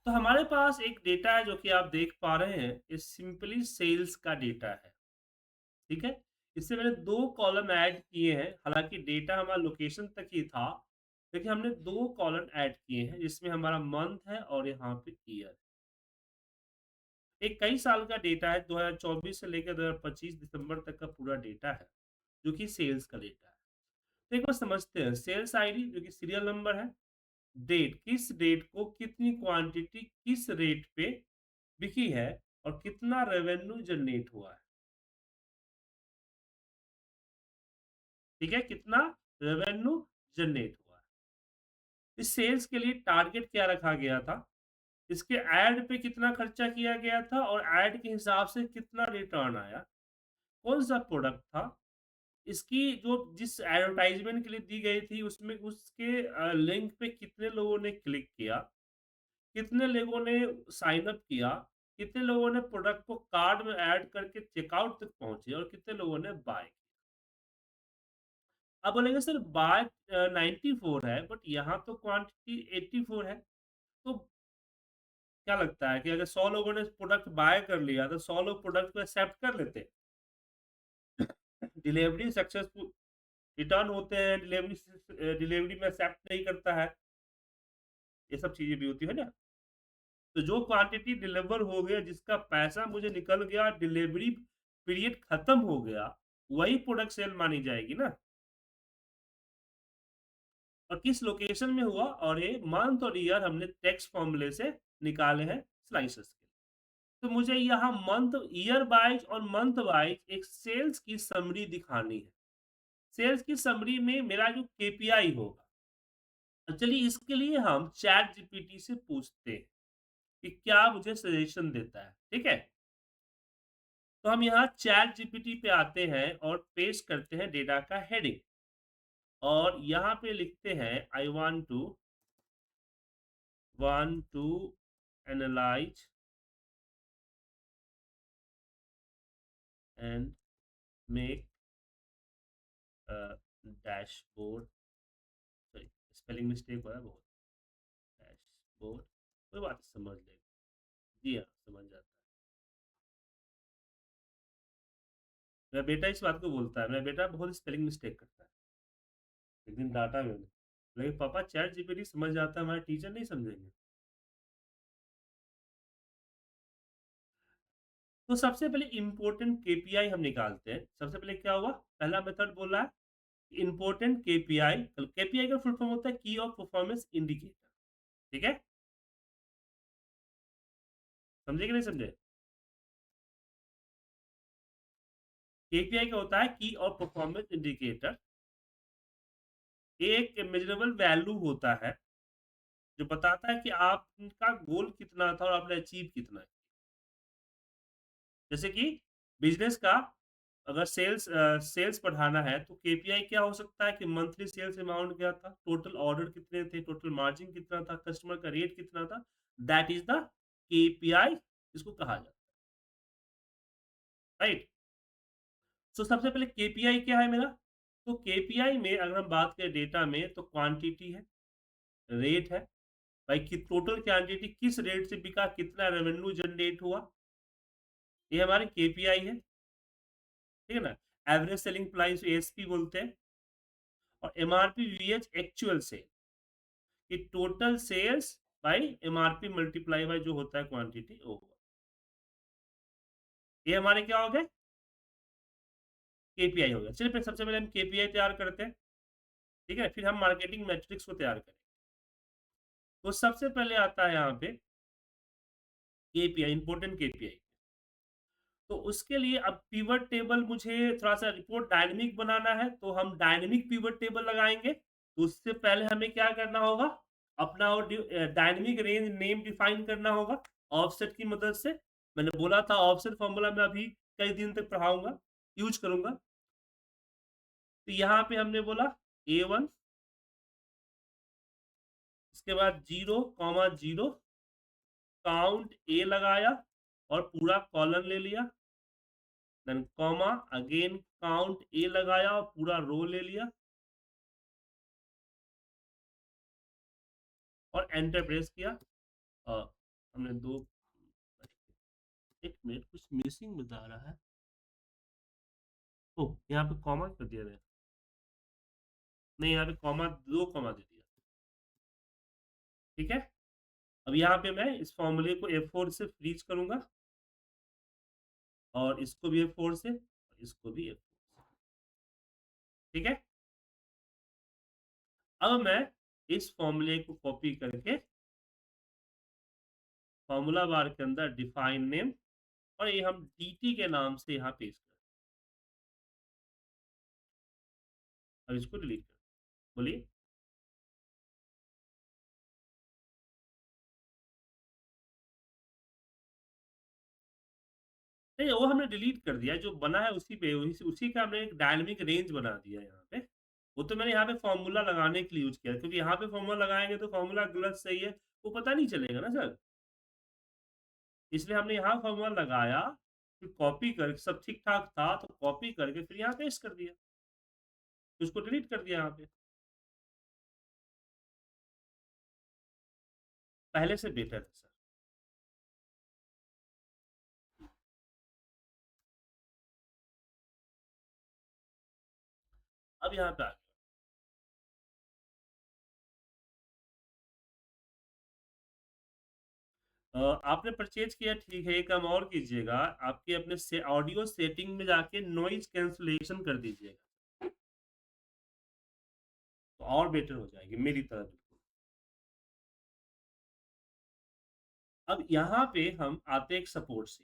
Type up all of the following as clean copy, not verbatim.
तो हमारे पास एक डेटा है जो कि आप देख पा रहे हैं, ये सिंपली सेल्स का डेटा है, ठीक है? इससे मैंने 2 कॉलम ऐड किए हैं, हालाँकि डेटा हमारा लोकेशन तक ही था, लेकिन हमने 2 कॉलम ऐड किए हैं, जिसमें हमारा मंथ है और यहाँ पे ईयर। एक कई साल का डेटा है, 2024 से लेकर 2025 दिसंबर तक का पूरा डेटा है, जो कि सेल्स का डेटा है। तो एक बार समझते हैं, सेल्स आईडी जो कि सीरियल नंबर है, डेट किस डेट को कितनी क्वांटिटी किस रेट पे बिकी है और कितना रेवेन्यू जनरेट हुआ है, ठीक है? कितना रेवेन्यू जनरेट हुआ है। इस सेल्स के लिए टारगेट क्या रखा गया था? इसके ऐड पे कितना खर्चा किया गया था और ऐड के हिसाब से कितना रिटर्न आया? कौन-सा प्रोडक्ट था? इसकी जो जिस एडवर्टाइज़मेंट के लिए दी गई थी उसमें उसके लिंक पे कितने लोगों ने क्लिक किया? कितने लोगों ने साइन अप किया? कितने लोगों ने प्रोडक्ट को कार्ट में ऐड करके चेकआउट तक पहुँचे और कितने लोगों ने बाय? आप बोलेंगे सर बाय 94 है बट यहाँ तो क्वांटिटी 84 है। तो क्या लगता है कि अगर 100 लोगों ने प्रोडक्ट बाय कर लिया तो 100 लोग प्रोडक्ट को एक्सेप्ट कर लेते? डिलीवरी सक्सेसफुल रिटर्न होते हैं, डिलीवरी में एक्सेप्ट नहीं करता है, ये सब चीज़ें भी होती है ना? तो जो क्वांटिटी डिलीवर हो गया, जिसका पैसा मुझे निकल गया, डिलीवरी पीरियड खत्म हो गया, वही प्रोडक्ट सेल मानी जाएगी ना? और किस लोकेशन में हुआ और ये मंथ और ईयर हमने टेक्स्ट फॉर्मूले से निकाले हैं स्लाइसेस के। तो मुझे यहाँ मंथ ईयर वाइज़ और मंथ वाइज़ एक सेल्स की समरी दिखानी है। सेल्स की समरी में मेरा जो केपीआई होगा, तो चलिए इसके लिए हम चैट जीपीटी से पूछते हैं कि क्या मुझे सजेशन देता है, ठीक है? तो हम यहाँ चैट जीपीटी पे आते हैं और पेस्ट करते हैं डेटा का हेडिंग और यहाँ पे लिखते हैं I want to analyse and make a dashboard, sorry spelling mistake हुआ है बहुत, डैशबोर्ड कोई बात नहीं, समझ लेंगे। जी हाँ, समझ जाता है। मेरा बेटा इस बात को बोलता है, मेरा बेटा बहुत स्पेलिंग मिस्टेक करता है। एक दिन डांटा मैंने, लेकिन पापा चैट जीपीटी समझ जाता है, हमारे टीचर नहीं समझेंगे। तो सबसे पहले इम्पोर्टेंट केपीआई हम निकालते हैं। सबसे पहले क्या हुआ? पहला मेथड बोला है इम्पोर्टेंट केपीआई। केपीआई का फुल फॉर्म होता है की ऑफ परफॉर्मेंस इंडिकेटर, ठीक है? समझे कि नहीं समझे? केपीआई क्या होता है? की ऑफ परफॉर्मेंस इंडिकेटर। एक मेजरेबल वैल्यू होता है जो बताता है कि आपका गोल कितना था और आपने अचीव कितना है। जैसे कि बिजनेस का अगर सेल्स बढ़ाना है तो केपीआई क्या हो सकता है कि मंथली सेल्स अमाउंट क्या था, टोटल ऑर्डर कितने थे, टोटल मार्जिन कितना था, कस्टमर का रेट कितना था, दैट इज द केपीआई, इसको कहा जाता है, राइट? सो सबसे पहले केपीआई क्या है मेरा? तो केपीआई में अगर हम बात करें डेटा में तो क्वांटिटी है, रेट है, भाई कि टोटल क्वांटिटी किस रेट से बिका, कितना रेवेन्यू जनरेट हुआ, ये हमारे केपीआई है, ठीक है ना? एवरेज सेलिंग प्राइस एएसपी बोलते हैं। और एमआरपी वीएच एक्चुअल सेल, कि total sales by MRP multiply by जो होता है क्वांटिटी वो हुआ। ये हमारे क्या हो गए? केपीआई हो गया। चलिए फिर सबसे पहले हम केपीआई तैयार करते हैं, ठीक है? फिर हम मार्केटिंग मैट्रिक्स को तैयार करें। तो सबसे पहले आता है यहाँ पे केपीआई, इंपॉर्टेंट केपीआई। तो उसके लिए अब पिवट टेबल मुझे थोड़ा-सा रिपोर्ट डायनामिक बनाना है, तो हम डायनामिक पिवट टेबल लगाएँगे। तो उससे पहले हमें क्या करना होगा? अपना वो डायनामिक रेंज नेम डिफाइन करना होगा ऑफसेट की मदद से। मैंने बोला था ऑफसेट फ़ॉर्मूला मैं अभी कई दिन तक पढ़ाऊँगा, यूज़ करूँगा। तो यहाँ पे हमने बोला A1, इसके बाद 0, 0 काउंट A लगाया और पूरा कॉलन ले लिया। देन कॉमा अगेन काउंट ए लगाया और पूरा रो ले लिया और एंटर प्रेस किया। हमने 2, 1 मिनट कुछ मिसिंग बता रहा है। ओह! यहाँ पे कॉमा कर दिया मैंने। नहीं, यहाँ पे कॉमा 2 कॉमा दे दिया। ठीक है? अब यहाँ पे मैं इस फ़ॉर्मूले को F4 से फ्रीज़ करूँगा और इसको भी F4 से, और इसको भी F4 से। ठीक है? अब मैं इस फ़ॉर्मूले को कॉपी करके फ़ॉर्मूला बार के अंदर डिफाइन नेम और ये हम dt के नाम से यहाँ पेस्ट करें। अब इसको डिलीट कर, बोलिए। नहीं, वो हमने डिलीट कर दिया, जो बना है उसी पे, उसी का हमने एक डायनामिक रेंज बना दिया है यहाँ पे। वो तो मैंने यहाँ पे फ़ॉर्मूला लगाने के लिए यूज़ किया है, क्योंकि यहाँ पे फ़ॉर्मूला लगाएँगे तो फ़ॉर्मूला गलत सही है, वो पता नहीं चलेगा ना सर। इसलिए हमने यहाँ फ़ॉर्मूला लगाया, फिर कॉपी कर सब ठीक-ठाक था तो कॉपी करके फिर यहाँ पेस्ट कर दिया। उसको डिलीट कर दिया यहाँ पे। पहले से बेटर है सर। अब यहाँ पे आ गया। आपने परचेज़ किया ठीक है, एक काम और कीजिएगा, आपके अपने से ऑडियो सेटिंग में जाके नॉइज़ कैंसलेशन कर दीजिएगा। तो और बेटर हो जाएगी मेरी तरह बिल्कुल। अब यहाँ पे हम आते हैं एक सपोर्ट से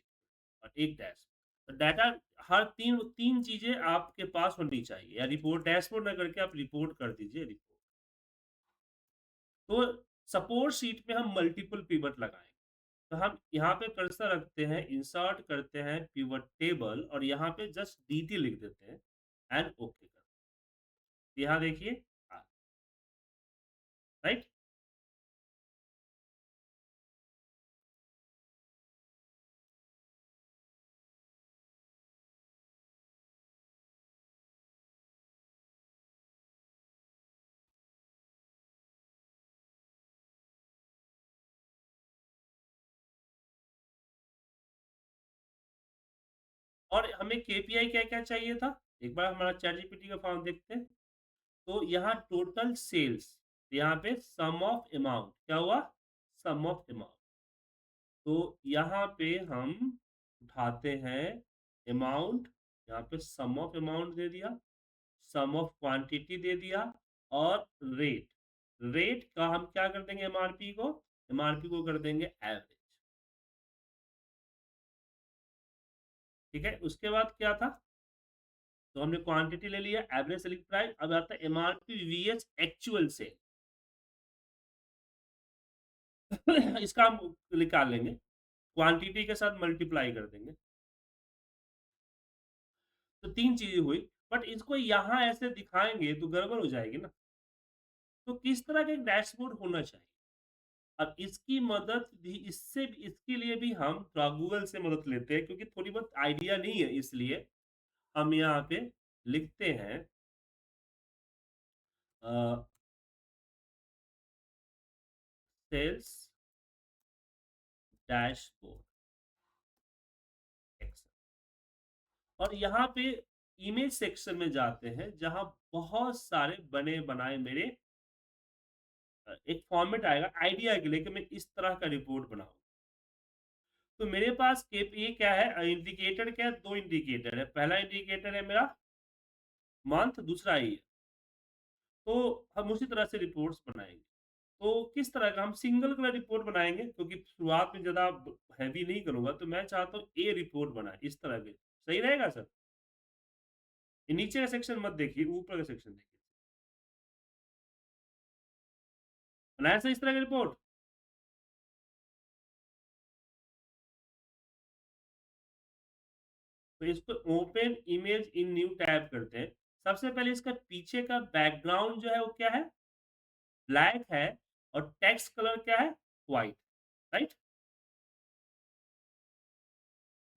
और एक डैश। तो डाटा हर 3 चीज़ें आपके पास होनी चाहिए, या रिपोर्ट डैशबोर्ड ना करके आप रिपोर्ट कर दीजिए रिपोर्ट। तो सपोर्ट शीट में हम मल्टीपल पिवट लगाएँगे। तो हम यहाँ पे कर्सर रखते हैं, इंसर्ट करते हैं पिवट टेबल और यहाँ पे जस्ट dt लिख देते हैं एंड ओके कर। यहाँ देखिए, राइट। और हमें केपीआई क्या-क्या चाहिए था? एक बार हमारा चैटजीपीटी का फॉर्म देखते हैं। तो यहाँ टोटल सेल्स, यहाँ पे सम ऑफ अमाउंट क्या हुआ? सम ऑफ अमाउंट। तो यहाँ पे हम उठाते हैं अमाउंट, यहाँ पे सम ऑफ अमाउंट दे दिया, सम ऑफ क्वांटिटी दे दिया और रेट। रेट का हम क्या कर देंगे, एमआरपी को, एमआरपी को कर देंगे एवरेज। ठीक है, उसके बाद क्या था? तो हमने क्वांटिटी ले लिया, एवरेज सेलिंग प्राइस। अब आता है एमआरपी वीएच एक्चुअल से इसका हम निकाल लेंगे, क्वांटिटी के साथ मल्टीप्लाई कर देंगे। तो 3 चीजें हुई, बट इसको यहाँ ऐसे दिखाएंगे तो गड़बड़ हो जाएगी ना। तो किस तरह का एक डैशबोर्ड होना चाहिए? अब इसकी मदद भी, इसके लिए भी हम थोड़ा गूगल से मदद लेते हैं, क्योंकि थोड़ी बहुत आइडिया नहीं है, इसलिए हम यहाँ पे लिखते हैं सेल्स डैशबोर्ड एक्सेल, और यहाँ पे इमेज सेक्शन में जाते हैं जहां बहुत सारे बने बनाए मेरे एक फॉर्मेट आएगा आइडिया के लिए कि मैं इस तरह का रिपोर्ट बनाऊं। तो मेरे पास केपीए क्या है, इंडिकेटर क्या है, 2 इंडिकेटर है। पहला इंडिकेटर है मेरा मंथ, दूसरा ईयर। तो हम उसी तरह से रिपोर्ट्स बनाएँगे। तो किस तरह का हम सिंगल कलर रिपोर्ट बनाएँगे, क्योंकि शुरुआत में ज़्यादा हैवी नहीं करूँगा, तो मैं चाहता हूँ ए रिपोर्ट बनाए इस तरह के। सही रहेगा सर? ये नीचे का सेक्शन मत देखिए, ऊपर का सेक्शन देखिए। बनाया सर इस तरह का रिपोर्ट? तो इसको open image in new tab करते हैं। सबसे पहले इसका पीछे का बैकग्राउंड जो है वो क्या है? ब्लैक है, और टेक्स्ट कलर क्या है? White, right?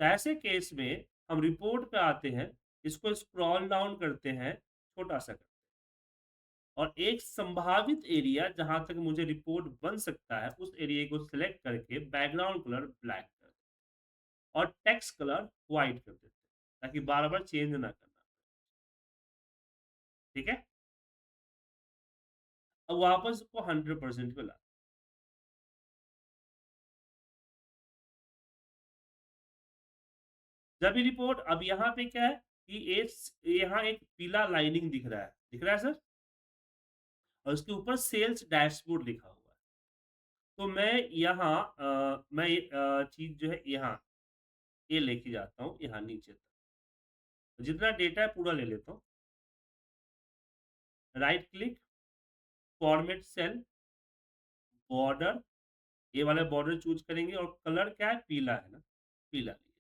तो ऐसे केस में हम रिपोर्ट पे आते हैं, इसको स्क्रॉल डाउन करते हैं, छोटा-सा करते हैं। और एक संभावित एरिया जहां तक मुझे रिपोर्ट बन सकता है उस एरिया को सिलेक्ट करके बैकग्राउंड कलर ब्लैक कर देते और टेक्स्ट कलर व्हाइट कर देते ताकि बार बार चेंज ना करना। ठीक है, अब वापस को 100% पे ला। जब ये रिपोर्ट, अब यहाँ पे क्या है कि यहाँ एक पीला लाइनिंग दिख रहा है सर, और उसके ऊपर सेल्स डैशबोर्ड लिखा हुआ है। तो मैं यहाँ मैं चीज जो है यहाँ ये लेके जाता हूँ यहाँ नीचे तक, तो जितना डेटा है पूरा ले लेता हूँ। Right click, format cell, border, ये वाला बॉर्डर चूज करेंगे और कलर क्या है, पीला है ना, पीला लिया।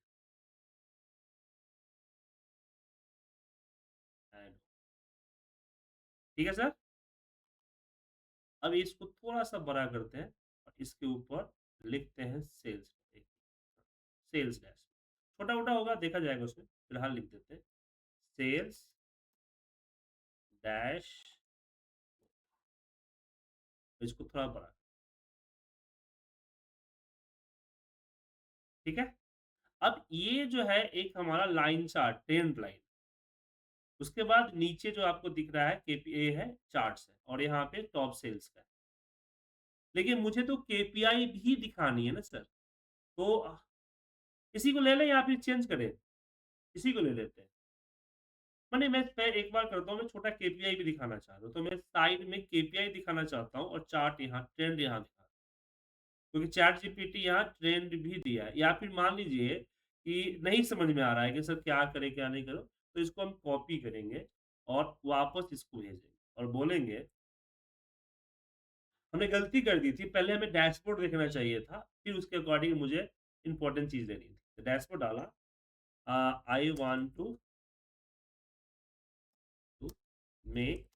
ठीक है सर, अब इसको थोड़ा सा बड़ा करते हैं और इसके ऊपर लिखते हैं सेल्स, सेल्स डैश। छोटा मोटा होगा देखा जाएगा उसमें, फिलहाल लिख देते हैं सेल्स डैश। इसको थोड़ा बड़ा, ठीक है। अब ये जो है एक हमारा लाइन चार्ट, ट्रेंड लाइन। उसके बाद नीचे जो आपको दिख रहा है केपीए है, चार्ट्स है, और यहाँ पे टॉप सेल्स का है। लेकिन मुझे तो केपीआई भी दिखानी है ना सर, तो इसी को ले लें या फिर चेंज करें, इसी को ले लेते हैं। मैंने मैं एक बार करता हूँ, मैं छोटा केपीआई भी दिखाना चाह रहा हूँ, तो मैं साइड में केपीआई दिखाना चाहता हूँ और चार्ट यहाँ, ट्रेंड यहाँ दिखा, क्योंकि चैट जीपीटी यहाँ ट्रेंड भी दिया है। या फिर मान लीजिए कि नहीं समझ में आ रहा है कि सर क्या करे क्या नहीं करो, तो इसको हम कॉपी करेंगे और वापस इसको भेजेंगे और बोलेंगे हमने गलती कर दी थी, पहले हमें डैशबोर्ड देखना चाहिए था, फिर उसके अकॉर्डिंग मुझे इंपॉर्टेंट चीज देनी थी। तो डैशबोर्ड डाला, आई वांट टू मेक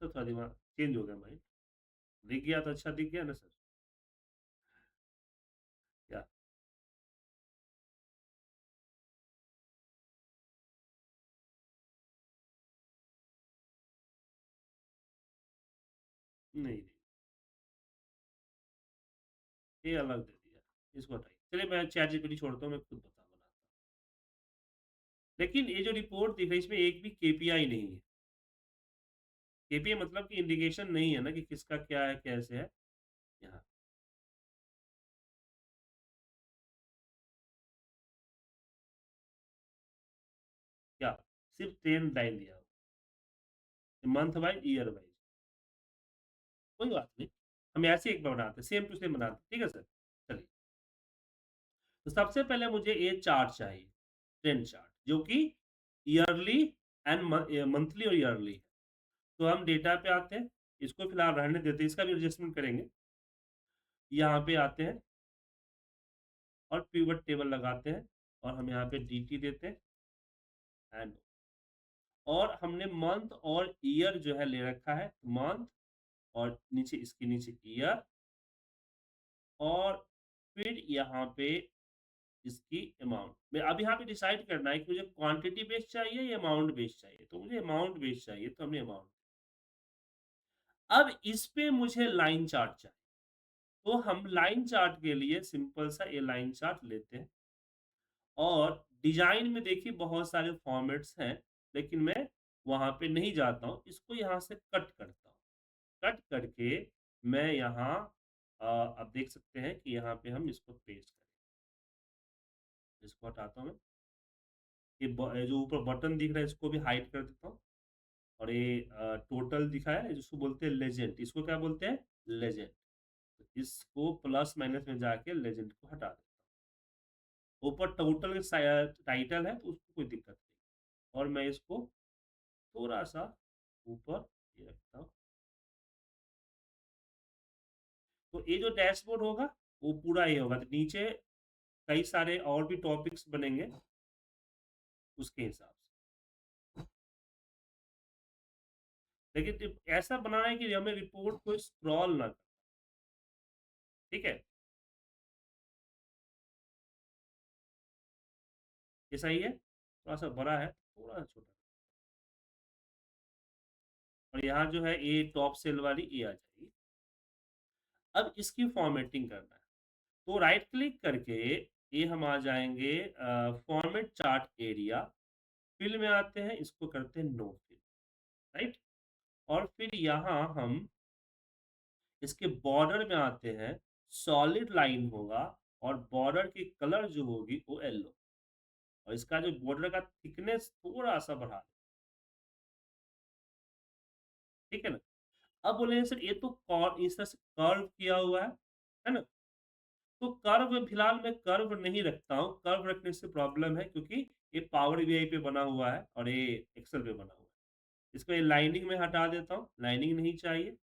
तो थोड़ा दिमाग चेंज हो गया, माइंड दिख गया तो अच्छा दिख गया ना सर, क्या? नहीं नहीं, ये अलग दे दिया, इसको हटाइए। चलिए मैं चैट जीपीटी छोड़ता हूँ, मैं खुद बनाता हूँ। लेकिन ये जो रिपोर्ट दिख रही है इसमें एक भी केपीआई नहीं है। केपीआई मतलब कि इंडिकेशन नहीं है ना कि किसका क्या है कैसे है यहाँ। क्या, सिर्फ 10 लाइन दिया हुआ, मंथ वाइज, ईयर वाइज, कोई बात नहीं। हम ऐसे एक बार बनाते हैं, सेम टू सेम बनाते हैं, ठीक है सर। चलिए, तो सबसे पहले मुझे ये चार्ट चाहिए, ट्रेंड चार्ट, जो कि ईयरली एंड मंथली और ईयरली है। तो हम डेटा पे आते हैं, इसको फिलहाल रहने देते हैं, इसका भी एडजस्टमेंट करेंगे। यहाँ पे आते हैं और पिवट टेबल लगाते हैं और हम यहाँ पे dt देते हैं एंड, और हमने मंथ और ईयर जो है ले रखा है, मंथ और नीचे इसके नीचे ईयर, और फिर यहाँ पे इसकी अमाउंट में। अब यहाँ पे डिसाइड करना है कि मुझे क्वांटिटी बेस्ड चाहिए या अमाउंट बेस्ड चाहिए, तो मुझे अमाउंट बेस्ड चाहिए, तो हमने अमाउंट। अब इस पे मुझे लाइन चार्ट चाहिए, तो हम लाइन चार्ट के लिए सिंपल सा ये लाइन चार्ट लेते हैं। और डिजाइन में देखिए बहुत सारे फॉर्मेट्स हैं, लेकिन मैं वहां पे नहीं जाता हूँ, इसको यहाँ से कट करता हूँ। कट करके मैं यहाँ अब देख सकते हैं कि यहाँ पे हम इसको पेस्ट करें, इसको हटाता हूँ मैं। ये ये जो ऊपर बटन दिख रहा है इसको भी हाइड कर देता हूँ। और ये टोटल दिखा है जिसको बोलते हैं लेजेंड, इसको क्या बोलते हैं, लेजेंड। इसको प्लस माइनस में जाके लेजेंड को हटा देता हूँ। ऊपर टोटल टाइटल है तो उसको कोई दिक्कत नहीं, और मैं इसको थोड़ा सा ऊपर ये रखता हूँ। तो ये जो डैशबोर्ड होगा वो पूरा ये होगा, तो नीचे कई सारे और भी टॉपिक्स बनेंगे उसके हिसाब से। लेकिन ऐसा बनाना है कि हमें रिपोर्ट को स्क्रॉल ना कर। ठीक है, ये सही है, थोड़ा सा बड़ा है, थोड़ा सा छोटा। और यहाँ जो है ए टॉप सेल वाली ए आ जाएगी। अब इसकी फॉर्मेटिंग करना है, तो राइट क्लिक करके ये हम आ जाएंगे फॉर्मेट चार्ट एरिया, फिल में आते हैं, इसको करते हैं नो फिल। राइट, और फिर यहाँ हम इसके बॉर्डर में आते हैं, सॉलिड लाइन होगा, और बॉर्डर की कलर जो होगी वो येलो, और इसका जो बॉर्डर का थिकनेस थोड़ा सा बढ़ा दें। ठीक है ना। अब बोले सर ये तो इस तरह से कर्व किया हुआ है ना। तो कर्व फिलहाल मैं कर्व नहीं रखता हूँ, कर्व रखने से प्रॉब्लम है, क्योंकि ये पावर बीआई पे बना हुआ है और ये एक्सेल पे बना हुआ है। इसको ये लाइनिंग में हटा देता हूँ, लाइनिंग नहीं चाहिए।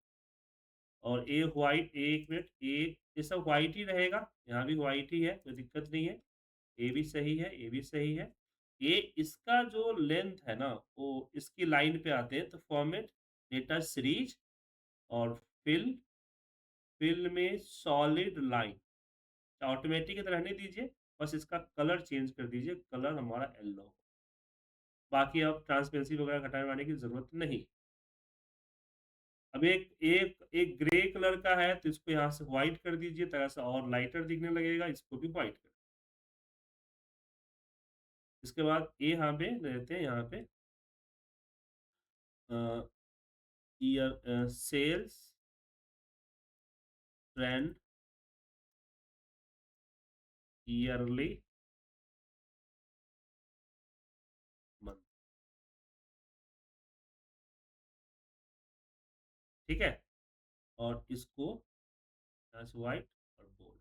और ये व्हाइट, एक मिनट, ये सब व्हाइट ही रहेगा, यहाँ भी व्हाइट ही है, कोई दिक्कत नहीं है। ये भी सही है, ये भी सही है। ये इसका जो लेंथ है ना, वो इसकी लाइन पे आते हैं, तो फॉर्मेट डेटा सीरीज और फिल, फिल में सॉलिड लाइन, ऑटोमेटिक तो रहने दीजिए, बस इसका कलर चेंज कर दीजिए, कलर हमारा येलो। बाकी अब ट्रांसपेरेंसी वगैरह घटाने की जरूरत नहीं। अब एक एक एक ग्रे कलर का है, तो इसको यहाँ से व्हाइट कर दीजिए, तरह से और लाइटर दिखने लगेगा, इसको भी व्हाइट कर। इसके बाद ये यहाँ पे रहते हैं, यहाँ पे year sales trend yearly month. ठीक है, और इसको यहाँ से व्हाइट और बोल्ड,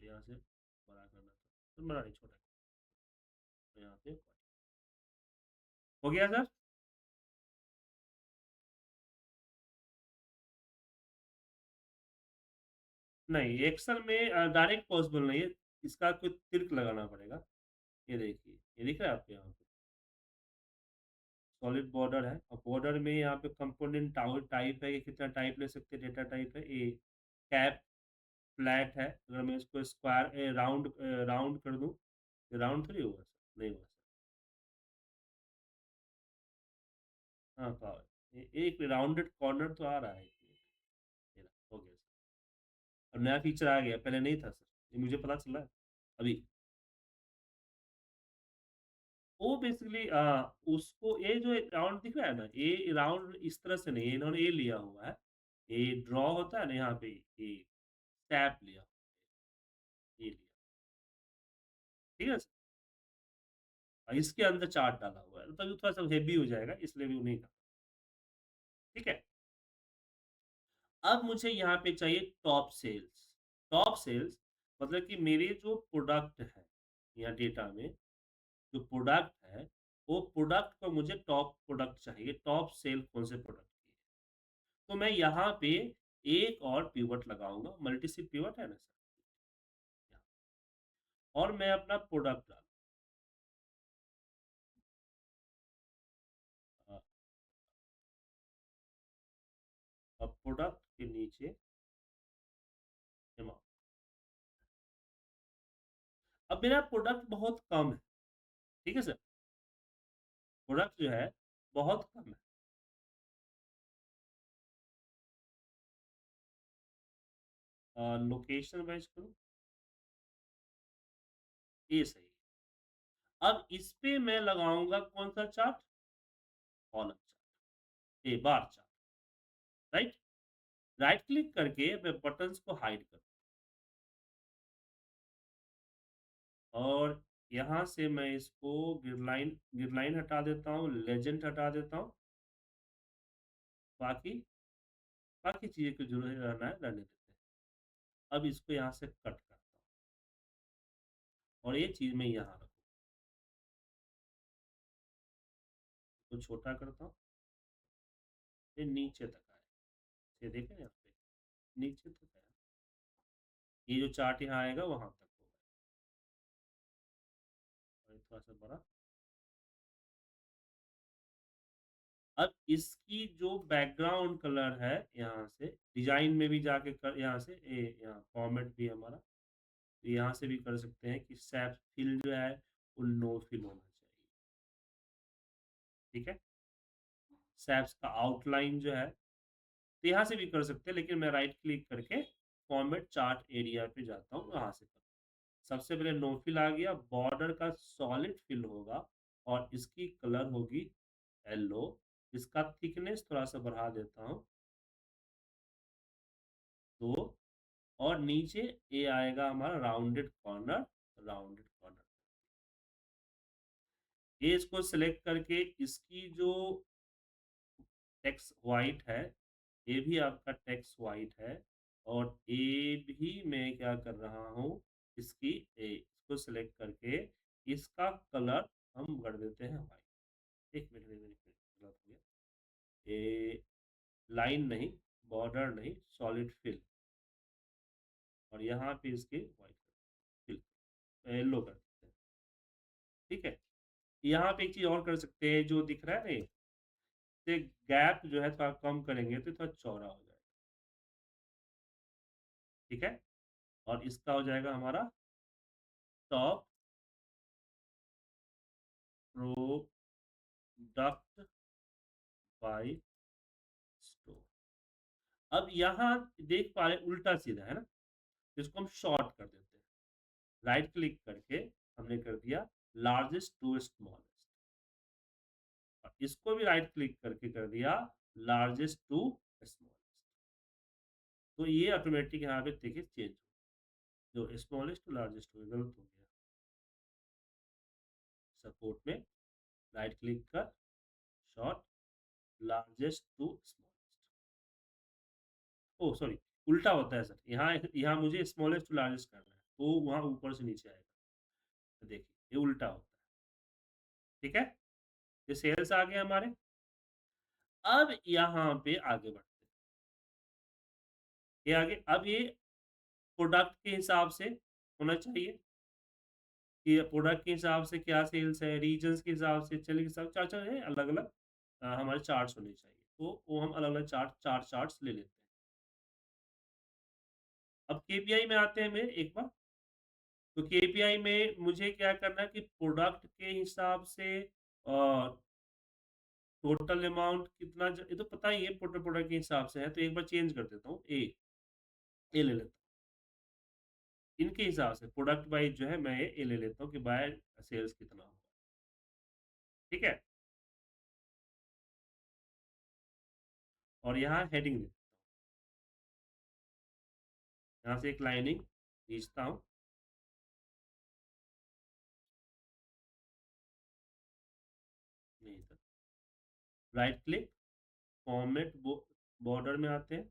यहाँ से बड़ा करना था, तो बड़ा नहीं, छोटा, तो यहाँ पे हो गया सर। नहीं, एक्सेल में डायरेक्ट पॉसिबल नहीं है, इसका कोई तिर्क लगाना पड़ेगा। ये देखिए, ये दिख रहा है आपको, यहाँ पे सॉलिड बॉर्डर है, और बॉर्डर में यहाँ पे कंपोनेंट टाइप है, ये कितना टाइप ले सकते हैं, डेटा टाइप है ये, कैप फ्लैट है। अगर मैं इसको स्क्वायर राउंड राउंड कर दूं, राउंड थोड़ी होगा सर, नहीं होगा सर। हाँ, तो एक राउंडेड कॉर्नर तो आ रहा है, ये रहा, हो गया सर। और नया फीचर आ गया, पहले नहीं था सर, ये मुझे पता चला है अभी। वो बेसिकली उसको, ये जो राउंड दिख रहा है ना, ये राउंड इस तरह से नहीं है, इन्होंने ये लिया हुआ है, ये ड्रॉ होता है ना यहाँ पे, ये टैप लिया, ये लिया। ठीक है सर, और इसके अंदर चार्ट डाला हुआ है, तो तभी थोड़ा सा हेवी हो जाएगा, इसलिए भी वो नहीं था। ठीक है, अब मुझे यहाँ पे चाहिए टॉप सेल्स। टॉप सेल्स मतलब कि मेरे जो प्रोडक्ट है, यहाँ डेटा में जो प्रोडक्ट है, वो प्रोडक्ट को मुझे टॉप प्रोडक्ट चाहिए, टॉप सेल कौन से प्रोडक्ट की है। तो मैं यहाँ पे एक और पिवट लगाऊंगा, मल्टी सी पिवट है ना सर, और मैं अपना प्रोडक्ट डालूंगा, अब प्रोडक्ट के नीचे अमाउंट। अब मेरा प्रोडक्ट बहुत कम है, ठीक है सर, प्रोडक्ट जो है बहुत कम है। लोकेशन वाइज करूँ, ये सही है। अब इस पे मैं लगाऊंगा कौन सा chart, column chart, a bar chart. Right, right click करके मैं बटन्स को हाइड कर, और यहाँ से मैं इसको गिरलाइन गिरलाइन हटा देता हूँ, लेजेंड हटा देता हूँ, बाकी बाकी चीज़ें को जो रहना है रहने देते हैं। अब इसको यहाँ से कट करता हूँ, और ये चीज़ मैं यहाँ रखूँ, तो छोटा करता हूँ, ये नीचे तक आए, ये देखें यहाँ पे, नीचे तक आया, ये जो चार्ट यहाँ आएगा वहां तक होगा, और ये थोड़ा सा बड़ा। अब इसकी जो बैकग्राउंड कलर है, यहाँ से डिजाइन में भी जाके कर, यहाँ से यहाँ फॉर्मेट भी हमारा, तो यहाँ से भी कर सकते हैं कि सैप फिल जो है वो नो फिल होना चाहिए। ठीक है, सैप्स का आउटलाइन जो है, तो यहाँ से भी कर सकते हैं, लेकिन मैं राइट क्लिक करके फॉर्मेट चार्ट एरिया पे जाता हूँ, वहां से कर। सबसे पहले नो फिल आ गया, बॉर्डर का सॉलिड फिल होगा और इसकी कलर होगी येलो। इसका थिकनेस थोड़ा सा बढ़ा देता हूँ तो, और नीचे ये आएगा हमारा राउंडेड कॉर्नर, राउंडेड कॉर्नर। ये इसको सिलेक्ट करके इसकी जो टेक्स्ट वाइट है, ये भी आपका टेक्स्ट वाइट है, और ये भी मैं क्या कर रहा हूँ, इसको सिलेक्ट करके इसका कलर हम कर देते हैं वाइट। एक मिनट, गलत हो गया, ये लाइन नहीं, बॉर्डर नहीं, सॉलिड फिल, और यहाँ पे इसके वाइट फिल, येलो कर देते हैं। ठीक है, यहाँ पे एक चीज और कर सकते हैं, जो दिख रहा है ना, ये गैप जो है थोड़ा कम करेंगे तो थोड़ा चौड़ा हो जाएगा। ठीक है, और इसका हो जाएगा हमारा टॉप प्रोडक्ट बाय स्टोर। अब यहाँ देख पा रहे उल्टा सीधा है ना, इसको हम शॉर्ट कर देते हैं। राइट क्लिक करके हमने कर दिया लार्जेस्ट टू स्मॉलेस्ट, और इसको भी राइट क्लिक करके कर दिया लार्जेस्ट टू स्मॉलेस्ट। तो ये ऑटोमेटिक यहाँ पे देखिए चेंज हो, जो स्मॉलेस्ट टू लार्जेस्ट हो गलत हो गया। सपोर्ट में राइट क्लिक कर, sort, largest to smallest. Oh sorry, उल्टा होता है सर, यहाँ यहाँ मुझे स्मॉलेस्ट टू लार्जेस्ट करना है, तो वहाँ ऊपर से नीचे आएगा। तो देखिए ये उल्टा होता है। ठीक है, ये सेल्स आ गए हमारे। अब यहाँ पे आगे बढ़ते हैं, ये आगे, अब ये प्रोडक्ट के हिसाब से होना चाहिए कि प्रोडक्ट के हिसाब से क्या सेल्स है, रीजन्स के हिसाब से, चलिए के हिसाब, चार चार है अलग अलग हमारे चार्ट्स होने चाहिए, तो वो हम अलग अलग चार चार्ट्स ले लेते हैं। अब केपीआई में आते हैं मेरे एक बार, तो केपीआई में मुझे क्या करना है कि प्रोडक्ट के हिसाब से टोटल अमाउंट कितना, ये तो पता ही है प्रोडक्ट के हिसाब से है, तो एक बार चेंज कर देता हूँ, ए ले लेता हूँ। इनके हिसाब से प्रोडक्ट वाइज जो है मैं ए ले लेता हूँ कि बाय सेल्स कितना होगा। ठीक है, और यहाँ हेडिंग देता हूँ, यहाँ से एक लाइनिंग खींचता हूँ, नहीं sir, right click, format border में आते हैं,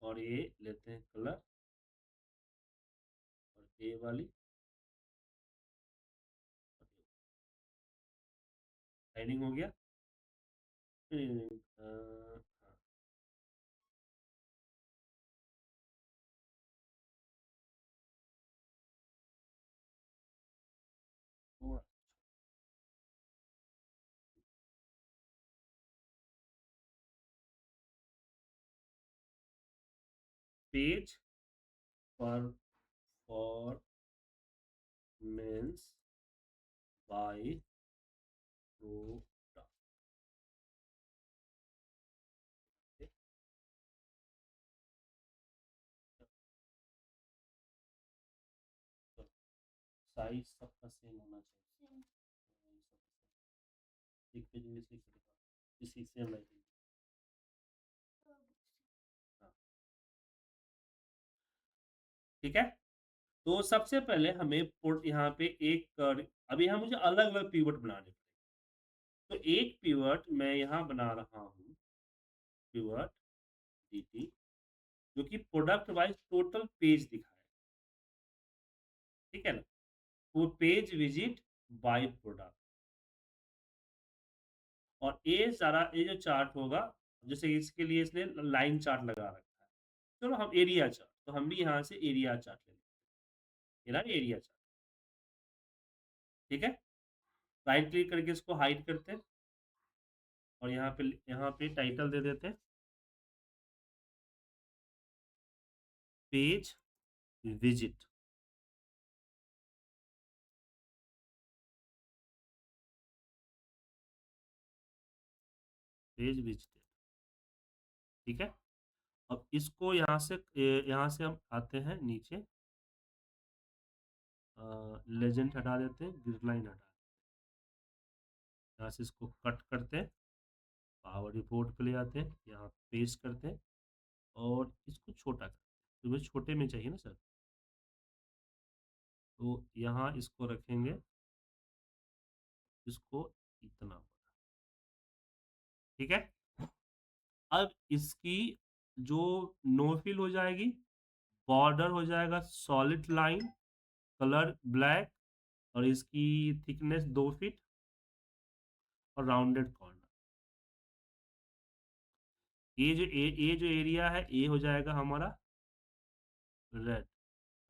और ये लेते हैं कलर, और ए वाली लाइनिंग हो गया। हाँ, थोड़ा page performance by product, size सबका सेम होना चाहिए, एक पेज इंग्लिश लिख के दिखा, इसी सेम राइटिंग। हाँ, ठीक है, तो सबसे पहले हमें यहाँ पे अभी यहाँ मुझे अलग अलग पीवट बनाने पड़ेंगे, तो एक पीवट मैं यहाँ बना रहा हूँ, पीवट dt, जो कि प्रोडक्ट वाइज टोटल पेज दिखाए। ठीक है ना, वो पेज विजिट बाय प्रोडक्ट, और ये सारा ये जो चार्ट होगा, जैसे इसके लिए इसने लाइन चार्ट लगा रखा है, चलो हम एरिया चार्ट, तो हम भी यहाँ से एरिया चार्ट ले लेते हैं, एरिया चार्ट। ठीक है, राइट क्लिक करके इसको हाइड करते हैं, और यहाँ पे टाइटल दे देते हैं, पेज विजिट। पेज विजिट, ठीक है। अब इसको यहाँ से हम आते हैं नीचे, लेजेंड हटा देते हैं, ग्रिड लाइन हटा, यहाँ से इसको कट करते हैं, पावर रिपोर्ट पे ले आते हैं, यहाँ पेस्ट करते हैं और इसको छोटा करते हैं, तो मुझे छोटे में चाहिए ना सर, तो यहाँ इसको रखेंगे, इसको इतना बड़ा, ठीक है। अब इसकी जो नो फिल हो जाएगी, बॉर्डर हो जाएगा सॉलिड लाइन, कलर ब्लैक, और इसकी थिकनेस 2 फीट और राउंडेड कॉर्नर। ये जो एरिया है, ये हो जाएगा हमारा रेड,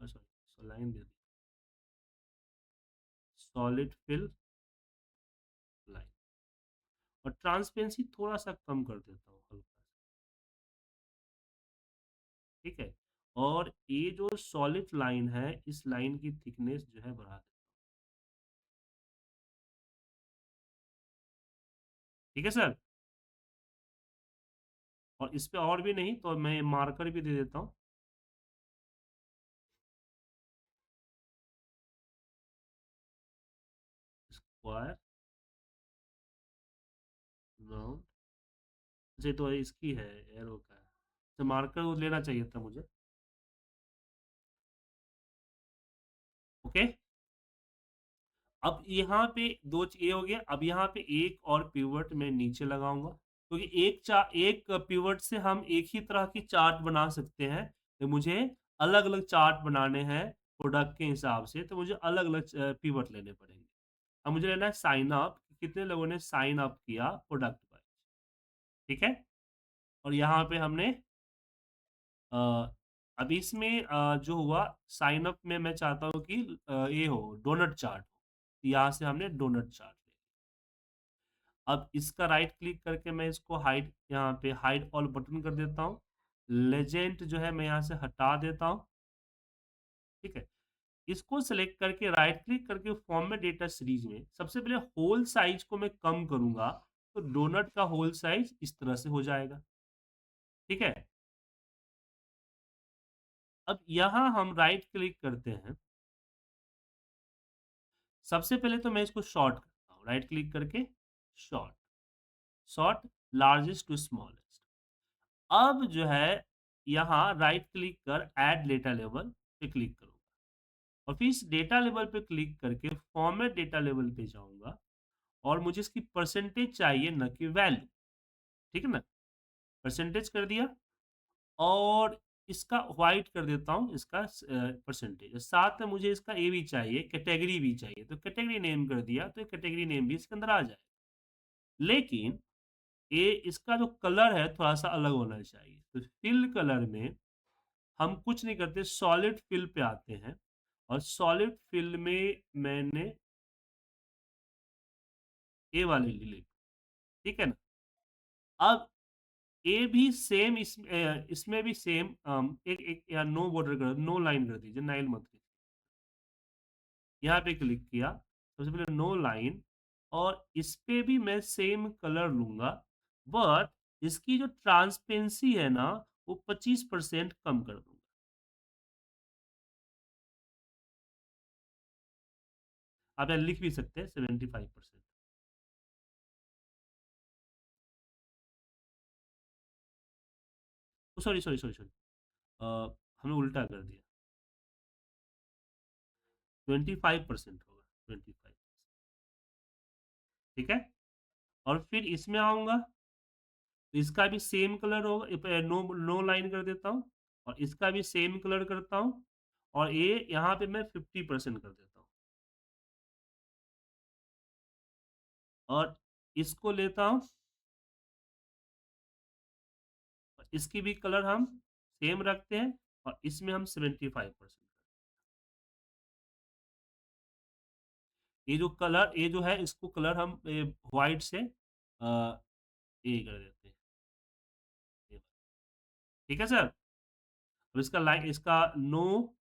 सॉरी लाइन दे दी, सॉलिड फिल लाइन, और ट्रांसपेरेंसी थोड़ा सा कम कर देता हूँ, हल्का सा, ठीक है। और ये जो सॉलिड लाइन है, इस लाइन की थिकनेस जो है बढ़ा देता हूँ, ठीक है सर। और इस पे और भी नहीं तो मैं मार्कर भी दे देता हूँ, स्क्वायर राउंड, अच्छा तो इसकी है, एरो का है, तो मार्कर लेना चाहिए था मुझे, ओके। अब यहाँ पे दो ये हो गया, अब यहाँ पे एक और पिवट मैं नीचे लगाऊंगा, क्योंकि एक पिवट से हम एक ही तरह की चार्ट बना सकते हैं, तो मुझे अलग अलग चार्ट बनाने हैं प्रोडक्ट के हिसाब से, तो मुझे अलग अलग पिवट लेने पड़ेंगे। अब मुझे लेना है साइन अप, कितने लोगों ने साइन अप किया प्रोडक्ट पर, ठीक है। और यहाँ पे हमने अ, अब इसमें जो हुआ साइन अप में, मैं चाहता हूँ कि ये हो डोनट चार्ट हो, यहाँ से हमने डोनट चार्ट ले। अब इसका राइट क्लिक करके मैं इसको हाइड, यहाँ पे हाइड ऑल बटन कर देता हूँ, लेजेंड जो है मैं यहाँ से हटा देता हूँ, ठीक है। इसको सेलेक्ट करके राइट क्लिक करके फॉर्मेट डेटा सीरीज में सबसे पहले होल साइज को मैं कम करूंगा, तो डोनट का होल साइज इस तरह से हो जाएगा, ठीक है। अब यहाँ हम राइट क्लिक करते हैं, सबसे पहले तो मैं इसको शॉर्ट करता हूँ, राइट क्लिक करके sort, sort largest to smallest. अब जो है यहाँ राइट क्लिक कर ऐड डेटा लेवल पे क्लिक करूंगा, और फिर इस डेटा लेवल पे क्लिक करके फॉर्मेट डेटा लेवल पे जाऊंगा, और मुझे इसकी परसेंटेज चाहिए, न कि वैल्यू, ठीक है ना। परसेंटेज कर दिया, और इसका व्हाइट कर देता हूँ, इसका परसेंटेज, साथ में मुझे इसका ये भी चाहिए, कैटेगरी भी चाहिए, तो कैटेगरी नेम कर दिया, तो कैटेगरी नेम भी इसके अंदर आ जाए। लेकिन ये इसका जो कलर है थोड़ा सा अलग होना चाहिए, तो फिल कलर में हम कुछ नहीं करते, सॉलिड फिल पे आते हैं, और सॉलिड फिल में मैंने ए वाले ले ली, ठीक है ना। अब ए भी सेम, इसमें भी सेम, एक एक या नो बॉर्डर कर, नो लाइन कर दीजिए, नाइन मत कीजिए, यहाँ पे क्लिक किया, सबसे पहले नो लाइन, और इस पे भी मैं सेम कलर लूंगा, बट इसकी जो ट्रांसपेरेंसी है ना, वो 25% कम कर दूंगा। आप यहाँ लिख भी सकते हैं 75%। सॉरी सॉरी सॉरी सॉरी, हमने उल्टा कर दिया, 25% होगा, 25, ठीक है। और फिर इसमें आऊंगा, तो इसका भी सेम कलर होगा, नो नो लाइन कर देता हूँ, और इसका भी सेम कलर करता हूँ, और ये यहाँ पे मैं 50% कर देता हूँ, और इसको लेता हूँ, और इसकी भी कलर हम सेम रखते हैं, और इसमें हम 75%। ये जो कलर, ये जो है इसको कलर हम व्हाइट से ए कर देते हैं। ये, ठीक है सर। अब इसका लाइन, इसका नो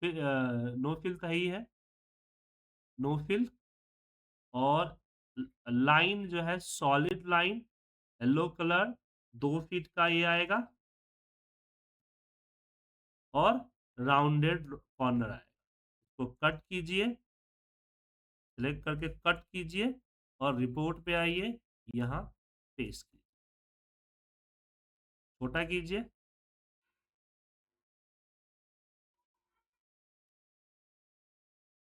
नो फिल का ही है, नो फिल। और लाइन जो है solid line, yellow colour, 2 feet का ये आएगा। और राउंडेड कॉर्नर आएगा। तो कट कीजिए, सिलेक्ट करके कट कीजिए, और रिपोर्ट पे आइए, यहाँ पेस्ट कीजिए, छोटा कीजिए।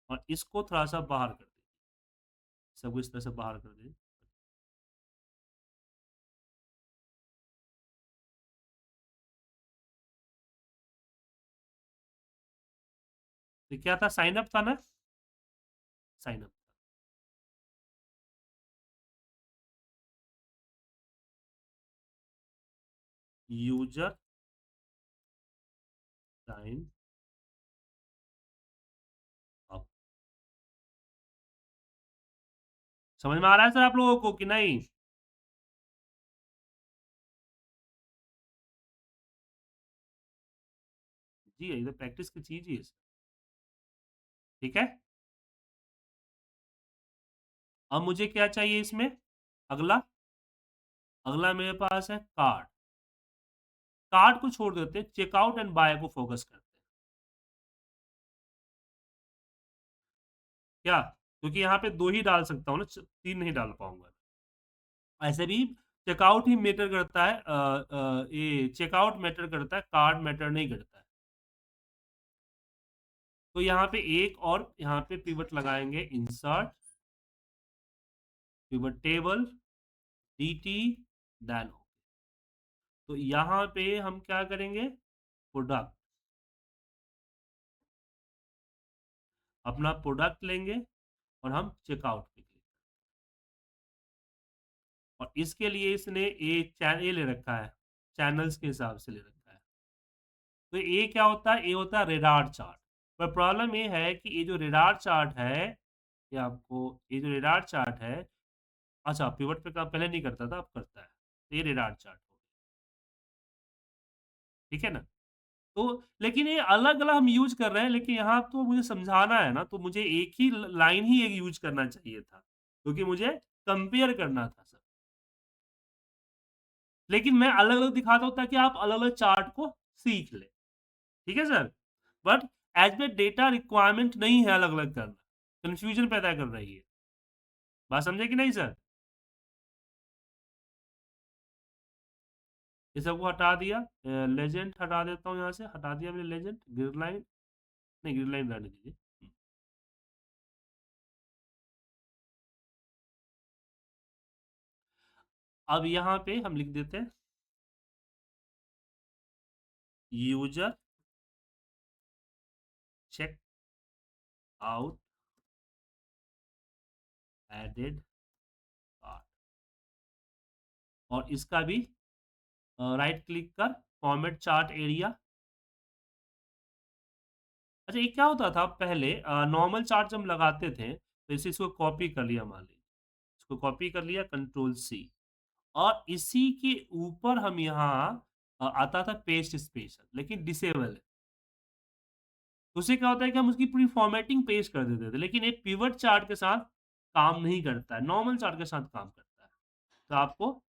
और इसको थोड़ा सा बाहर कर दीजिए, सबको इस तरह से बाहर कर दीजिए। तो क्या था, साइन अप था ना, sign up. User sign up. समझ में आ रहा है सर आप लोगों को कि नहीं? जी, ये तो प्रैक्टिस की चीज ही है सर। ठीक है। अब मुझे क्या चाहिए इसमें, अगला, अगला मेरे पास है कार्ड। कार्ड को छोड़ देते हैं, चेकआउट एंड बाय को फोकस करते हैं। क्या? क्योंकि यहाँ पे 2 ही डाल सकता हूँ ना, 3 नहीं डाल पाऊंगा। ऐसे भी चेकआउट ही मैटर करता है, ये चेकआउट मैटर करता है, कार्ड मैटर नहीं करता है। तो यहाँ पे एक और यहाँ पे पिवट लगाएंगे, insert pivot table, dt, then. तो यहाँ पे हम क्या करेंगे, प्रोडक्ट, अपना प्रोडक्ट लेंगे, और हम चेकआउट पे क्लिक। और इसके लिए इसने ये ले रखा है, चैनल्स के हिसाब से ले रखा है। तो ये क्या होता है, ये होता है रेडार चार्ट। पर प्रॉब्लम ये है कि ये जो रेडार चार्ट है, ये आपको, ये जो रेडार चार्ट है, अच्छा पिवट पे काम पहले नहीं करता था, अब करता है। तो ये रेडार चार्ट हो गया, ठीक है ना। तो लेकिन ये अलग अलग हम यूज कर रहे हैं, लेकिन यहाँ तो मुझे समझाना है ना, तो मुझे एक ही लाइन ही एक यूज करना चाहिए था, क्योंकि मुझे कंपेयर करना था सर। लेकिन मैं अलग अलग दिखाता हूँ ताकि आप अलग अलग चार्ट को सीख ले। ठीक है sir. But as a data requirement नहीं है अलग अलग करना, कंफ्यूजन पैदा कर रही है। बात समझे कि नहीं सर? ये सबको हटा दिया, लेजेंड हटा देता हूँ, यहाँ से हटा दिया मैंने लेजेंड, ग्रिड लाइन, नहीं ग्रिड लाइन रहने दीजिए। अब यहाँ पे हम लिख देते हैं, user check out added card. और इसका भी राइट क्लिक कर, फॉर्मेट चार्ट एरिया। अच्छा, ये क्या होता था पहले, नॉर्मल चार्ट जब हम लगाते थे तो इसे, इसको कॉपी कर लिया, मान लीजिए इसको कॉपी कर लिया, कंट्रोल C, और इसी के ऊपर हम यहाँ आता था पेस्ट स्पेशल, लेकिन डिसेबल है। तो उससे क्या होता है कि हम उसकी पूरी फॉर्मेटिंग पेस्ट कर देते थे, लेकिन एक पिवट चार्ट के साथ काम नहीं करता है, नॉर्मल चार्ट के साथ काम करता है। तो आपको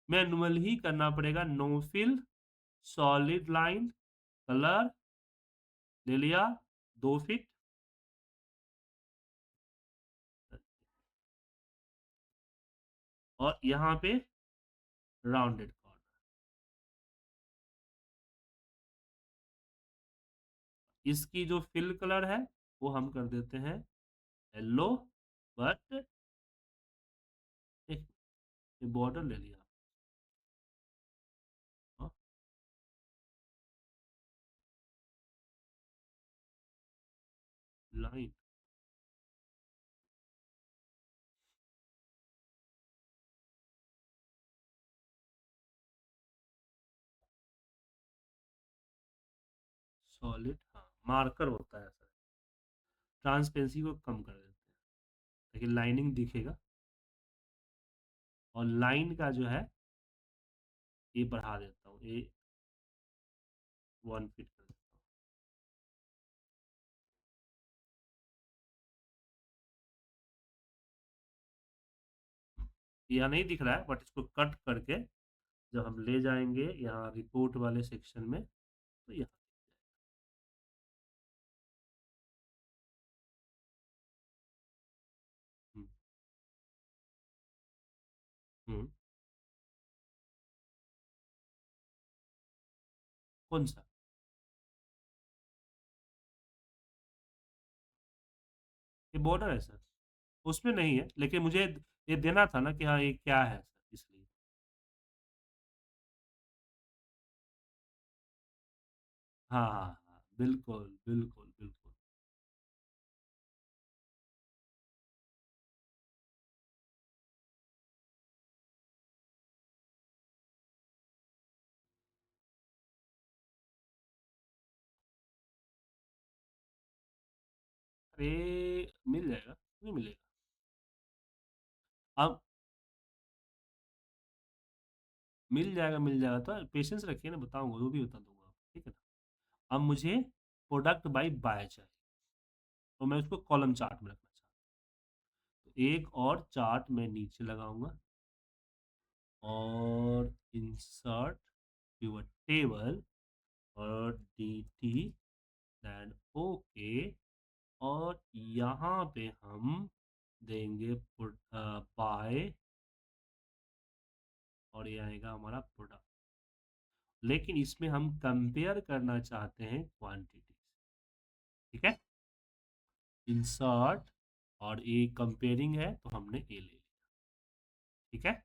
मैनुअल ही करना पड़ेगा, no fill, solid line, colour ले लिया, 2 फीट, और यहाँ पे राउंडेड कॉर्नर। इसकी जो फिल कलर है वो हम कर देते हैं येलो, बट एक बॉर्डर ले लिया, लाइन, सॉलिड, हाँ मार्कर होता है सर, ट्रांसपेरेंसी को कम कर देते हैं ताकि लाइनिंग दिखेगा। और लाइन का जो है ये बढ़ा देता हूँ, ये 1 फिट कर देता हूँ। यहाँ नहीं दिख रहा है, बट इसको कट करके जब हम ले जाएंगे यहाँ रिपोर्ट वाले सेक्शन में, तो यहाँ हम्म, हम्म, कौन सा? ये बॉर्डर है सर, उसमें नहीं है, लेकिन मुझे ये देना था ना कि हाँ ये क्या है सर, इसलिए। हाँ हाँ हाँ, बिल्कुल बिल्कुल बिल्कुल। अरे मिल जाएगा, नहीं मिलेगा? अब मिल जाएगा, मिल जाएगा, तो पेशेंस रखिए ना, बताऊंगा, वो भी बता दूंगा आपको, ठीक है ना। अब मुझे प्रोडक्ट बाय बाय चाहिए, तो मैं उसको कॉलम चार्ट में रखना चाहता हूँ, तो एक और चार्ट मैं नीचे लगाऊंगा, और इंसर्ट योर टेबल, और डी टी, देन ओके, और यहाँ पे हम देंगे बाय, और ये आएगा हमारा प्रोडक्ट। लेकिन इसमें हम कंपेयर करना चाहते हैं क्वांटिटी, ठीक है। इंसर्ट, और ए कंपेयरिंग है तो हमने ए ले लिया, ठीक है।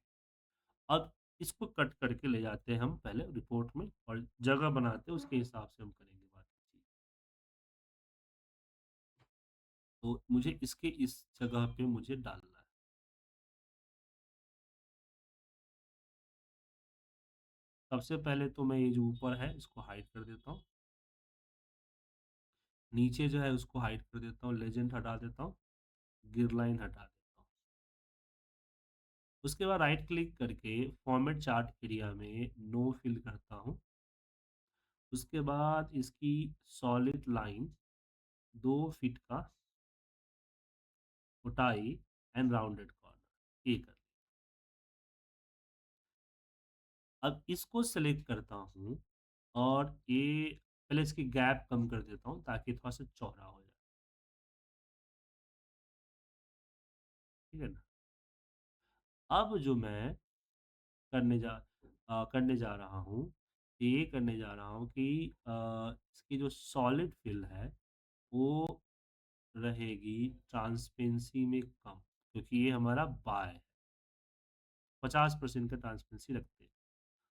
अब इसको कट करके ले जाते हैं हम पहले रिपोर्ट में, और जगह बनाते हैं, उसके हिसाब से हम करेंगे बाकी चीज। तो मुझे इसके इस जगह पे मुझे डालना है। सबसे पहले तो मैं ये जो ऊपर है इसको हाइड कर देता हूँ, नीचे जो है उसको हाइड कर देता हूँ, लेजेंड हटा देता हूँ, गिर लाइन हटा देता हूँ। उसके बाद राइट क्लिक करके फॉर्मेट चार्ट एरिया में नो फिल करता हूँ। उसके बाद इसकी सॉलिड लाइन 2 फीट का मोटाई एंड राउंडेड कॉर्नर, ये कर। अब इसको सेलेक्ट करता हूँ, और ये पहले इसकी गैप कम कर देता हूँ ताकि थोड़ा सा चौड़ा हो जाए, ठीक है ना। अब जो मैं करने जा करने जा रहा हूँ, ये करने जा रहा हूँ कि इसकी जो सॉलिड फिल है वो रहेगी ट्रांसपेरेंसी में कम, क्योंकि ये हमारा बाय है, 50% का ट्रांसपेरेंसी रखते हैं।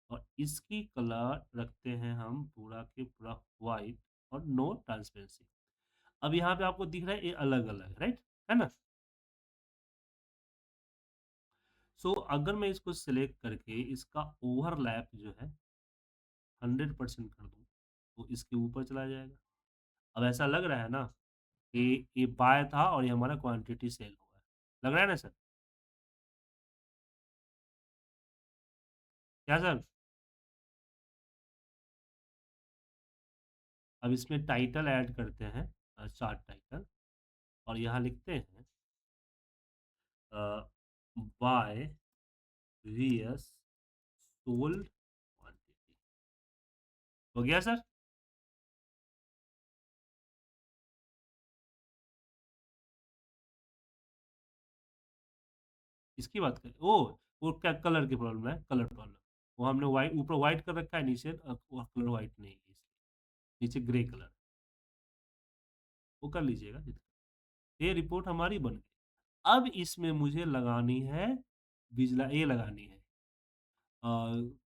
और इसकी कलर रखते हैं हम पूरा के पूरा वाइट, और नो ट्रांसपेरेंसी। अब यहाँ पे आपको दिख रहा है ये अलग अलग, राइट, है ना। सो अगर मैं इसको सिलेक्ट करके इसका ओवरलैप जो है 100% कर दूं, तो इसके ऊपर चला जाएगा। अब ऐसा लग रहा है ना कि ये बाय था और ये हमारा क्वांटिटी सेल हुआ है, लग रहा है ना सर? क्या सर? अब इसमें टाइटल ऐड करते हैं, चार्ट टाइटल, और यहाँ लिखते हैं बाय वीएस सोल्ड क्वांटिटी। हो गया सर? इसकी बात करें, ओ वो क्या कलर की प्रॉब्लम है, कलर प्रॉब्लम। वो हमने वाइट ऊपर वाइट कर रखा है, नीचे वो कलर वाइट नहीं है, इसलिए नीचे ग्रे कलर, वो कर लीजिएगा जितना। ये रिपोर्ट हमारी बन गई। अब इसमें मुझे लगानी है बिजला, ये लगानी है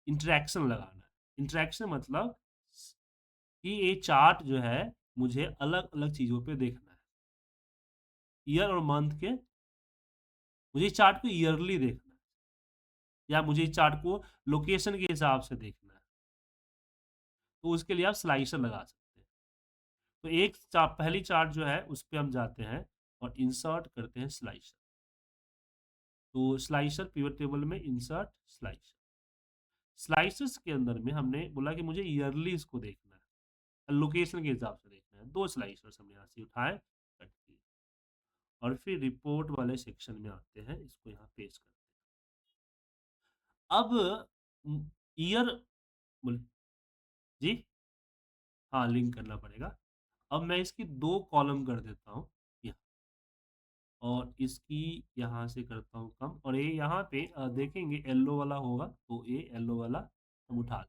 इंटरेक्शन लगाना है। इंटरेक्शन मतलब कि ये चार्ट जो है मुझे अलग अलग चीजों पे देखना है, ईयर और मंथ के। मुझे चार्ट को ईयरली देखना है, या मुझे चार्ट को लोकेशन के हिसाब से देखना है, तो उसके लिए आप स्लाइसर लगा सकते हैं। तो एक पहली चार्ट जो है उस पर हम जाते हैं और इंसर्ट करते हैं स्लाइसर। तो स्लाइसर पिवट टेबल में इंसर्ट स्लाइसर, स्लाइसेस के अंदर में हमने बोला कि मुझे ईयरली इसको देखना है, लोकेशन के हिसाब से देखना है। 2 स्लाइसर्स हमने यहाँ से उठाए, कट किए और फिर रिपोर्ट वाले सेक्शन में आते हैं, इसको यहाँ पेस्ट करते हैं। अब ईयर जी हाँ, लिंक करना पड़ेगा। अब मैं इसकी 2 कॉलम कर देता हूँ यहाँ, और इसकी यहाँ से करता हूँ कम, और ये यहाँ पे देखेंगे येलो वाला होगा, तो ये येलो वाला हम उठा लें,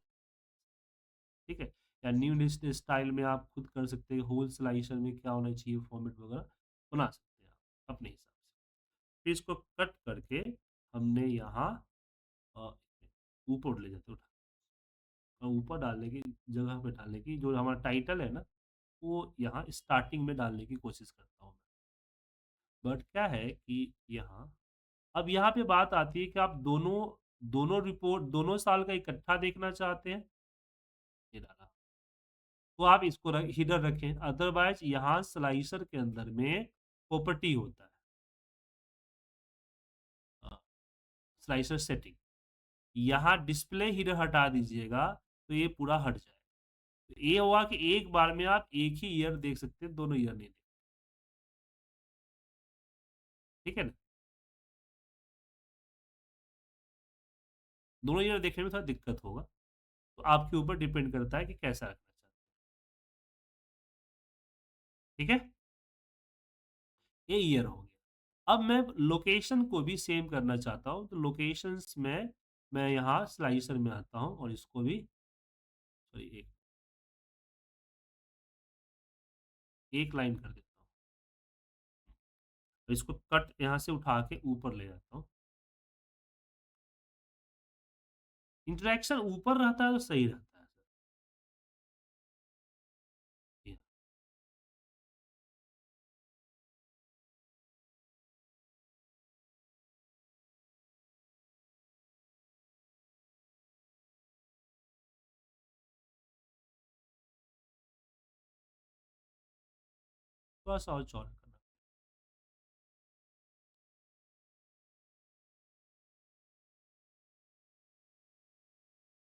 ठीक है। या न्यू लिस्ट स्टाइल में आप खुद कर सकते हैं, होल स्लाइसर में क्या होना चाहिए फॉर्मेट वगैरह बना सकते हैं आप अपने हिसाब से। फिर इसको कट करके हमने यहाँ अ, ऊपर ले जाते उठा, और ऊपर डालने की जगह पे डालने की, जो हमारा टाइटल है ना, वो यहाँ स्टार्टिंग में डालने की कोशिश करता हूँ मैं। बट क्या है कि यहाँ, अब यहाँ पे बात आती है कि आप दोनों दोनों रिपोर्ट दोनों साल का इकट्ठा देखना चाहते हैं, ये डाला, तो आप इसको हिडर रखें। अदरवाइज यहाँ स्लाइसर के अंदर में प्रॉपर्टी होता है, स्लाइसर सेटिंग, यहाँ डिस्प्ले हिडर हटा दीजिएगा तो ये पूरा हट जाए। तो ये हुआ कि एक बार में आप एक ही ईयर देख सकते हैं, दोनों ईयर नहीं देख, ठीक है ना। दोनों ईयर देखने में थोड़ा दिक्कत होगा, तो आपके ऊपर डिपेंड करता है कि कैसा रखना चाहते हैं, ठीक है। ये ईयर हो गया। अब मैं लोकेशन को भी सेम करना चाहता हूँ, तो लोकेशंस में मैं यहाँ स्लाइसर में आता हूँ और इसको भी, सॉरी, एक लाइन कर देता हूँ, तो इसको कट यहाँ से उठा के ऊपर ले जाता हूँ। इंटरेक्शन ऊपर रहता है तो सही रहता है सर, ये थोड़ा सा और चौड़ा करना।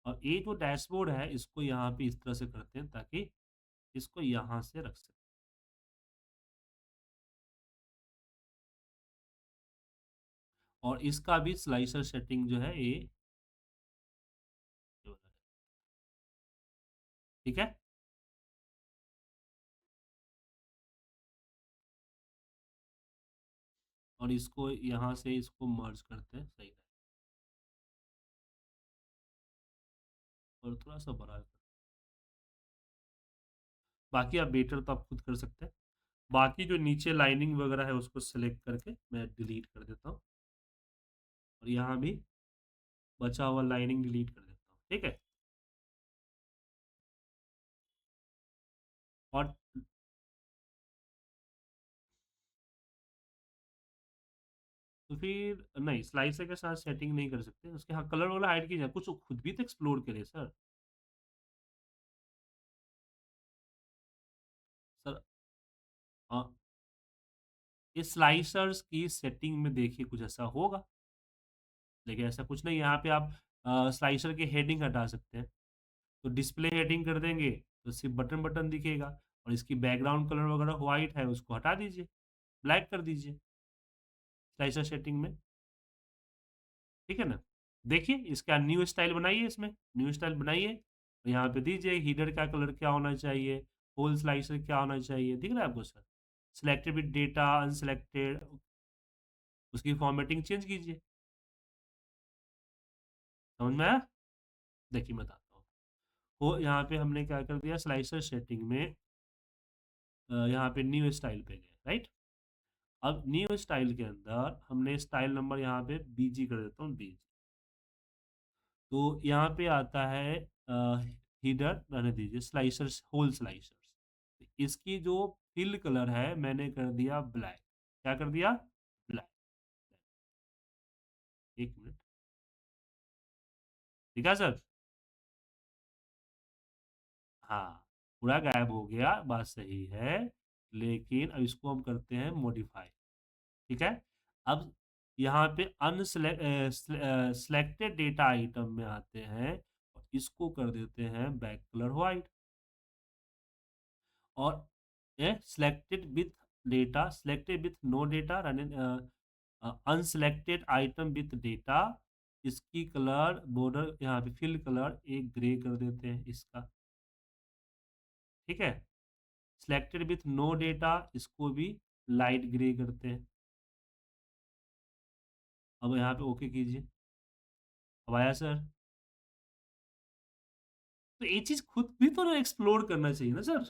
और ये जो डैशबोर्ड है, इसको यहाँ पे इस तरह से करते हैं ताकि इसको यहाँ से रख सकें। और इसका भी स्लाइसर सेटिंग जो है ये, ठीक है। और इसको यहाँ से इसको मर्ज करते हैं, सही है। और थोड़ा सा बड़ा कर, बाकी आप बेटर तो आप खुद कर सकते हैं। बाकी जो नीचे लाइनिंग वगैरह है उसको सेलेक्ट करके मैं डिलीट कर देता हूँ, और यहाँ भी बचा हुआ लाइनिंग डिलीट कर देता हूँ, ठीक है। और तो फिर नहीं, स्लाइसर के साथ सेटिंग नहीं कर सकते उसके, हाँ कलर वाला हाइड कीजिए, कुछ खुद भी तो एक्सप्लोर करें सर। सर हाँ, ये स्लाइसर्स की सेटिंग में देखिए कुछ ऐसा होगा, लेकिन ऐसा कुछ नहीं। यहाँ पे आप स्लाइसर के हेडिंग हटा सकते हैं, तो डिस्प्ले हेडिंग कर देंगे तो सिर्फ बटन बटन दिखेगा, और इसकी बैकग्राउंड कलर वगैरह व्हाइट है उसको हटा दीजिए, ब्लैक कर दीजिए स्लाइसर सेटिंग में, ठीक है ना। देखिए इसका न्यू स्टाइल बनाइए, इसमें न्यू स्टाइल बनाइए, तो यहाँ पे दीजिए हीडर का कलर क्या होना चाहिए, होल स्लाइसर क्या होना चाहिए, दिख रहा है आपको sir. Selected with data, unselected, उसकी फॉर्मेटिंग चेंज कीजिए। समझ में आया? देखिए मैं बताता हूँ। वो यहाँ पे हमने क्या कर दिया, स्लाइसर सेटिंग में यहाँ पे न्यू स्टाइल पे गए, राइट। अब न्यू स्टाइल के अंदर हमने स्टाइल नंबर यहाँ पे बीजी कर देता हूँ, बीजी। तो यहाँ पे आता है हीडर, रहने दीजिए, स्लाइसर्स, होल स्लाइसर्स। इसकी जो फिल कलर है मैंने कर दिया ब्लैक। क्या कर दिया? ब्लैक। एक मिनट, ठीक है सर। हाँ, पूरा गायब हो गया, बात सही है। लेकिन अब इसको हम करते हैं मॉडिफाई, ठीक है। अब यहाँ पे अनसेलेक्टेड डेटा आइटम में आते हैं, इसको कर देते हैं बैक कलर व्हाइट। और selected with data, selected with no data, unselected item with data, इसकी कलर बॉर्डर यहाँ पे फिल कलर एक ग्रे कर देते हैं इसका। ठीक है, सिलेक्टेड विथ नो डेटा इसको भी लाइट ग्रे करते हैं। अब यहाँ पे ओके कीजिए। अब आया सर? तो ये चीज खुद भी तो एक्सप्लोर करना चाहिए ना सर।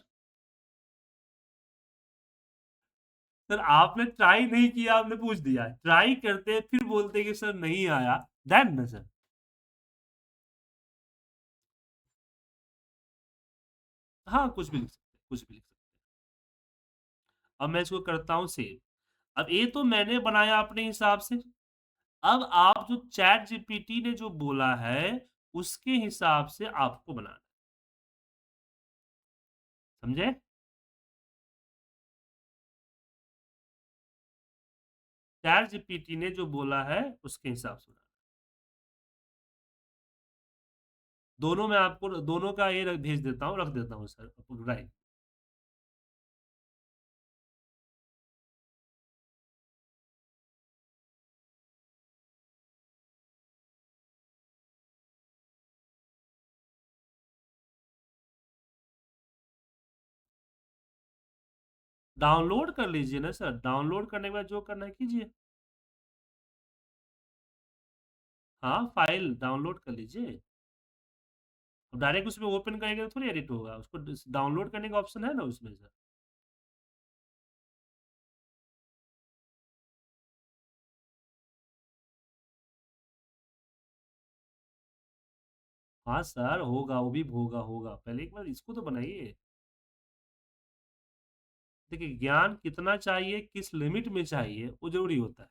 सर आपने ट्राई नहीं किया, आपने पूछ दिया, ट्राई करते फिर बोलते कि सर नहीं आया, देन ना सर। हाँ, कुछ भी लिख सकते हैं, कुछ भी लिख सकते हैं। अब मैं इसको करता हूँ सेव। अब ये तो मैंने बनाया अपने हिसाब से। अब आप जो चैट जीपीटी ने जो बोला है उसके हिसाब से आपको बनाना है। समझे? चैट जीपीटी ने जो बोला है उसके हिसाब से बनाना। दोनों में आपको दोनों का ये भेज देता हूँ, रख देता हूँ सर राइट। डाउनलोड कर लीजिए ना सर, डाउनलोड करने के बाद जो करना है कीजिए। हाँ, फाइल डाउनलोड कर लीजिए। अब डायरेक्ट उसमें ओपन करेंगे तो थोड़ी एडिट होगा, उसको डाउनलोड करने का ऑप्शन है ना उसमें सर। हाँ सर, होगा, वो भी होगा होगा, पहले एक बार इसको तो बनाइए। देखिए, ज्ञान कितना चाहिए, किस लिमिट में चाहिए, वो जरूरी होता है।